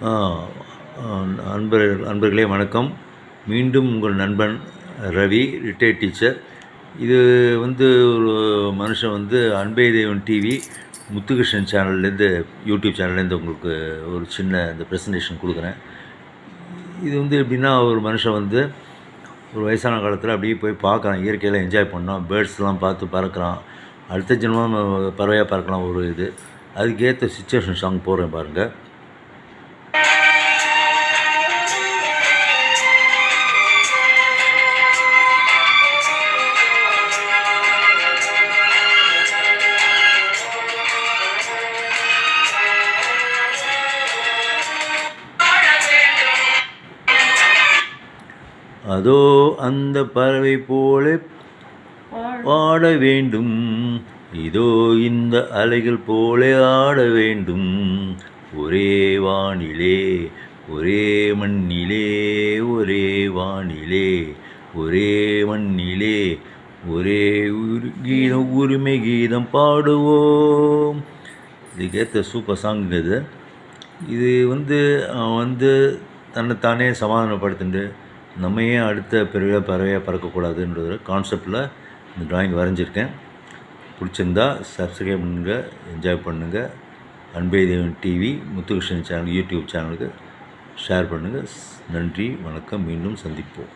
ஆ, அன்பர்களே வணக்கம். மீண்டும் உங்கள் நண்பன் ரவி, ரிட்டையர்ட் டீச்சர். இது ஒரு மனுஷன் அன்பே தெய்வம் டிவி முத்துகிருஷ்ணன் சேனல்லேருந்து, யூடியூப் சேனல்லேருந்து உங்களுக்கு ஒரு சின்ன இந்த ப்ரெசன்டேஷன் கொடுக்குறேன். இது எப்படின்னா, ஒரு மனுஷன் ஒரு வயசான காலத்தில் அப்படியே போய் பார்க்குறான், இயற்கையில் என்ஜாய் பண்ணான், பேர்ட்ஸ்லாம் பார்த்து பறக்கிறான். அடுத்த ஜென்மம் பறவையாக பறக்கலாம். அதுக்கேற்ற சிச்சுவேஷன் சாங் போடுறேன் பாருங்கள். அதோ அந்த பறவை போல பாட வேண்டும், இதோ இந்த அலைகள் போல ஆட வேண்டும். ஒரே வானிலே ஒரே மண்ணிலே, ஒரே வானிலே ஒரே மண்ணிலே, ஒரே கீதம், உரிமை கீதம் பாடுவோம். இதுக்கேற்ற சூப்பர் சாங் இது. அவன் தன்னைத்தானே சமாதானப்படுத்திட்டு நம்ம ஏன் அடுத்த பறவையாக பறக்கக்கூடாதுன்ற கான்செப்டில் இந்த ட்ராயிங் வரைஞ்சிருக்கேன். பிடிச்சிருந்தா சப்ஸ்கிரைப் பண்ணுங்கள், என்ஜாய் பண்ணுங்கள். அன்பே தெய்வம் டிவி முத்துகிருஷ்ணன் சேனல் யூடியூப் சேனலுக்கு ஷேர் பண்ணுங்கள். நன்றி, வணக்கம். மீண்டும் சந்திப்போம்.